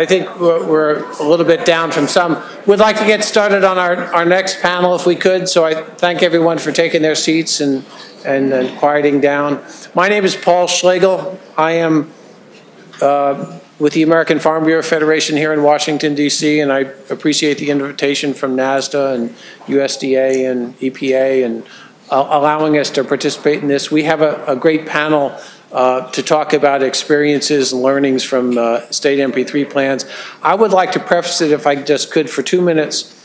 I think we're a little bit down from some. We'd like to get started on our next panel if we could, so I thank everyone for taking their seats and quieting down. My name is Paul Schlegel. I am with the American Farm Bureau Federation here in Washington, D.C., and I appreciate the invitation from NASDA and USDA and EPA and allowing us to participate in this. We have a great panel to talk about experiences and learnings from state MP3 plans. I would like to preface it, if I just could, for 2 minutes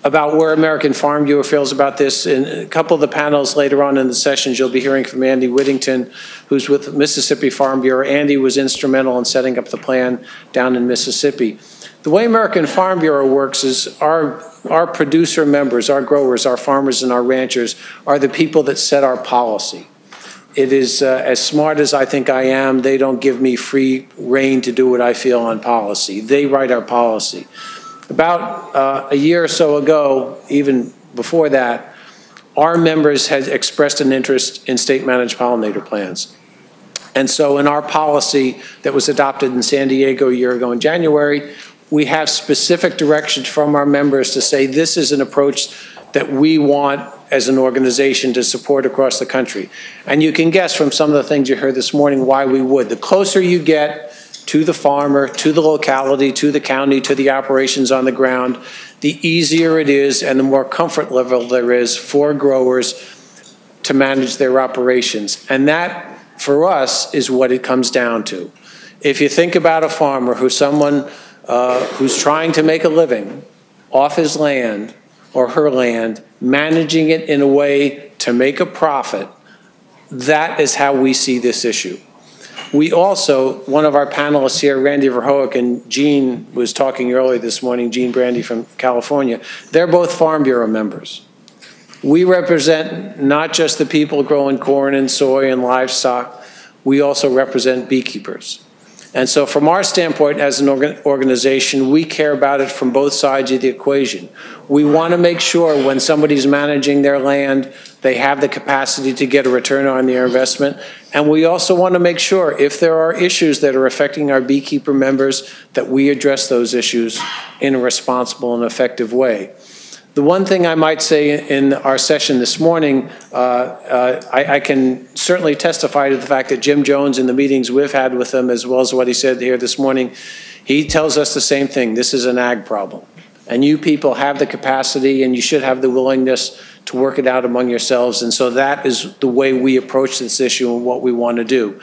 about where American Farm Bureau feels about this. In a couple of the panels later on in the sessions, you'll be hearing from Andy Whittington, who's with Mississippi Farm Bureau. Andy was instrumental in setting up the plan down in Mississippi. The way American Farm Bureau works is our producer members, our growers, our farmers, and our ranchers are the people that set our policy. It is as smart as I think I am. They don't give me free rein to do what I feel on policy. They write our policy. About a year or so ago, even before that, our members had expressed an interest in state-managed pollinator plans. And so in our policy that was adopted in San Diego a year ago in January, we have specific directions from our members to say this is an approach that we want as an organization to support across the country. And you can guess from some of the things you heard this morning why we would. The closer you get to the farmer, to the locality, to the county, to the operations on the ground, the easier it is and the more comfort level there is for growers to manage their operations. And that, for us, is what it comes down to. If you think about a farmer who's someone who's trying to make a living off his land or her land, managing it in a way to make a profit, that is how we see this issue. We also, one of our panelists here, Randy Verhoek, and Gene was talking earlier this morning, Gene Brandy from California, they're both Farm Bureau members. We represent not just the people growing corn and soy and livestock, we also represent beekeepers. And so from our standpoint as an organization, we care about it from both sides of the equation. We want to make sure when somebody's managing their land, they have the capacity to get a return on their investment. And we also want to make sure if there are issues that are affecting our beekeeper members, that we address those issues in a responsible and effective way. The one thing I might say in our session this morning, I can certainly testify to the fact that Jim Jones, in the meetings we've had with him, as well as what he said here this morning, he tells us the same thing. This is an ag problem. And you people have the capacity and you should have the willingness to work it out among yourselves. And so that is the way we approach this issue and what we want to do.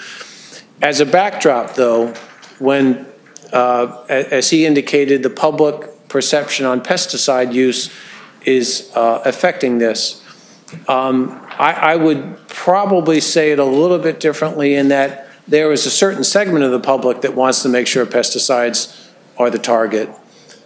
As a backdrop, though, when, as he indicated, the public perception on pesticide use is affecting this. I would probably say it a little bit differently in that there is a certain segment of the public that wants to make sure pesticides are the target.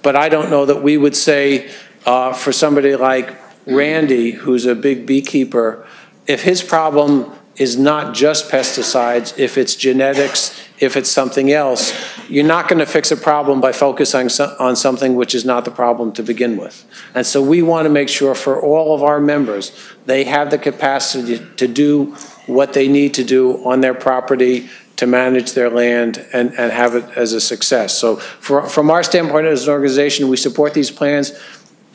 But I don't know that we would say for somebody like Randy, who's a big beekeeper, if his problem is not just pesticides, if it's genetics, if it's something else, you're not going to fix a problem by focusing on something which is not the problem to begin with. And so we want to make sure for all of our members, they have the capacity to do what they need to do on their property to manage their land and have it as a success. So from our standpoint as an organization, we support these plans.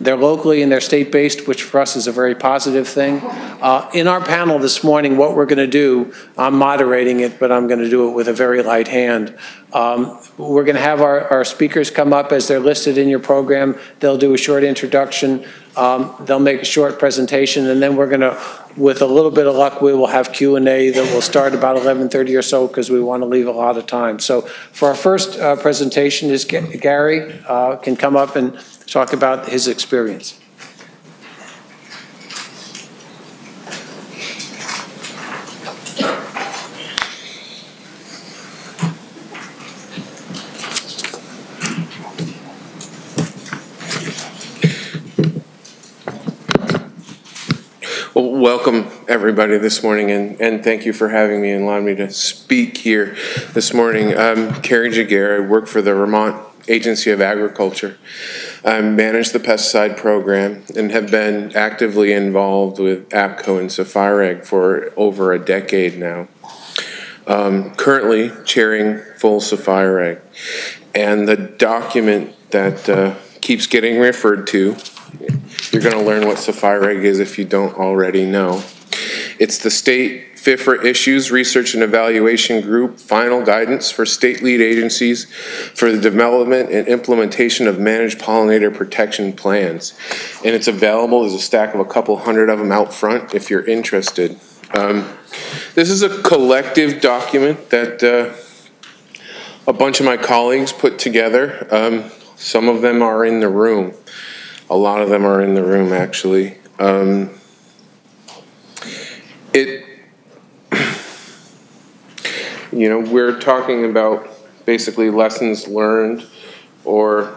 They're locally and they're state-based, which for us is a very positive thing. In our panel this morning, what we're going to do, I'm moderating it, but I'm going to do it with a very light hand. We're going to have our speakers come up as they're listed in your program. They'll do a short introduction. They'll make a short presentation, and then we're going to, with a little bit of luck, we will have Q&A that will start about 11:30 or so because we want to leave a lot of time. So for our first presentation is Gary can come up and talk about his experience. Well, welcome everybody this morning, and thank you for having me and allowing me to speak here this morning. I'm Kerry Jaguar. I work for the Vermont Agency of Agriculture. I manage the pesticide program and have been actively involved with APCO and Sapphire for over a decade now. Currently chairing full Sapphire. And the document that keeps getting referred to, you're going to learn what SFIREG is if you don't already know. It's the State FIFRA Issues Research and Evaluation Group Final Guidance for State Lead Agencies for the Development and Implementation of Managed Pollinator Protection Plans. And it's available. There's a stack of a couple hundred of them out front if you're interested. This is a collective document that a bunch of my colleagues put together. Some of them are in the room. A lot of them are in the room, actually. You know, we're talking about basically lessons learned, or,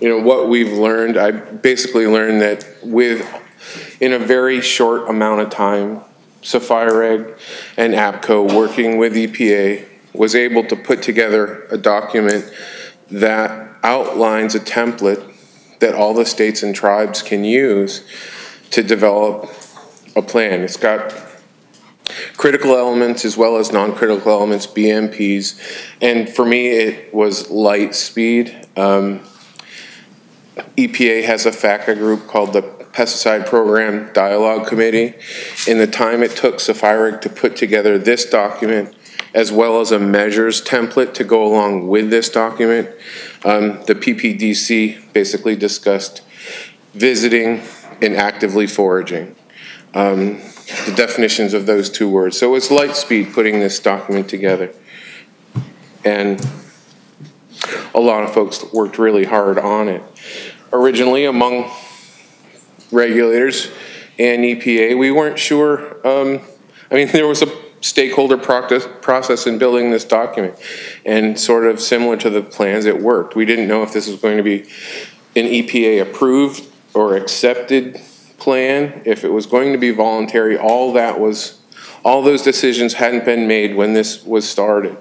you know, what we've learned. I basically learned that in a very short amount of time, SFIREG and APCO, working with EPA, was able to put together a document that outlines a template that all the states and tribes can use to develop a plan. It's got critical elements as well as non-critical elements, BMPs, and for me it was light speed. EPA has a FACA group called the Pesticide Program Dialogue Committee. In the time it took SFIREG to put together this document, as well as a measures template to go along with this document, the PPDC basically discussed visiting and actively foraging. The definitions of those two words. So it's light speed putting this document together. And a lot of folks worked really hard on it. Originally, among regulators and EPA, we weren't sure. I mean, there was a stakeholder process in building this document, and sort of similar to the plans, it worked. We didn't know if this was going to be an EPA approved or accepted plan, if it was going to be voluntary. All those decisions hadn't been made when this was started.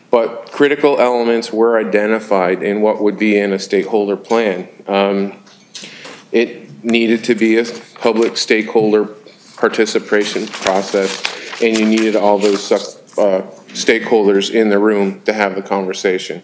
But critical elements were identified in what would be in a stakeholder plan. It needed to be a public stakeholder participation process, and you needed all those stakeholders in the room to have the conversation.